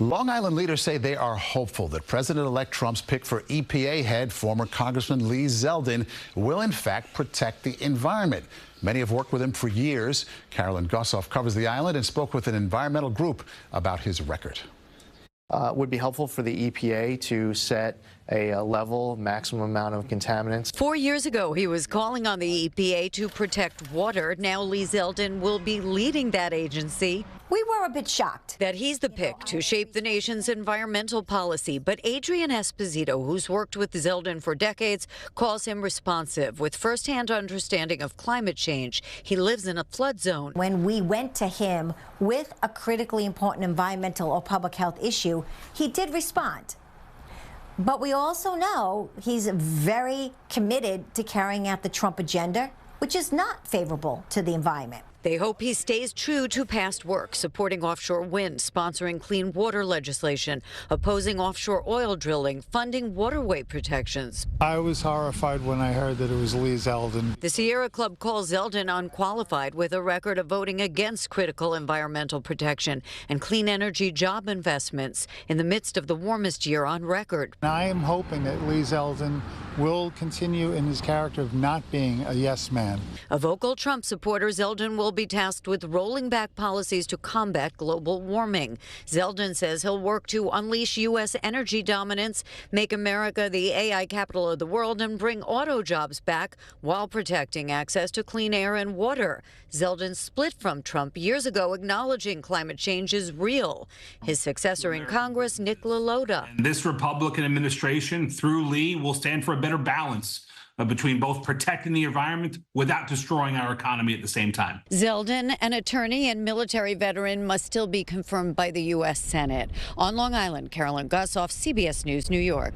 Long Island leaders say they are hopeful that President-elect Trump's pick for EPA head, former Congressman Lee Zeldin, will in fact protect the environment. Many have worked with him for years. Carolyn Gusoff covers the island and spoke with an environmental group about his record. Would be helpful for the EPA to set a level maximum amount of contaminants. 4 years ago, he was calling on the EPA to protect water. Now Lee Zeldin will be leading that agency. We were a bit shocked That he's the pick to shape the nation's environmental policy. But Adrian Esposito, who's worked with Zeldin for decades, calls him responsive with firsthand understanding of climate change. He lives in a flood zone. When we went to him with a critically important environmental or public health issue, he did respond. But we also know he's very committed to carrying out the Trump agenda, which is not favorable to the environment. They hope he stays true to past work, supporting offshore wind, sponsoring clean water legislation, opposing offshore oil drilling, funding waterway protections. I was horrified when I heard that it was Lee Zeldin. The Sierra Club calls Zeldin unqualified with a record of voting against critical environmental protection and clean energy job investments in the midst of the warmest year on record. I am hoping that Lee Zeldin will continue in his character of not being a yes man. A vocal Trump supporter, Zeldin will be tasked with rolling back policies to combat global warming. Zeldin says he'll work to unleash U.S. energy dominance, make America the AI capital of the world, and bring auto jobs back while protecting access to clean air and water. Zeldin split from Trump years ago, acknowledging climate change is real. His successor in Congress, Nick LaLota. This Republican administration, through Lee, will stand for a better balance between both protecting the environment without destroying our economy at the same time. Zeldin, an attorney and military veteran, must still be confirmed by the U.S. Senate. On Long Island, Carolyn Gusoff, CBS News, New York.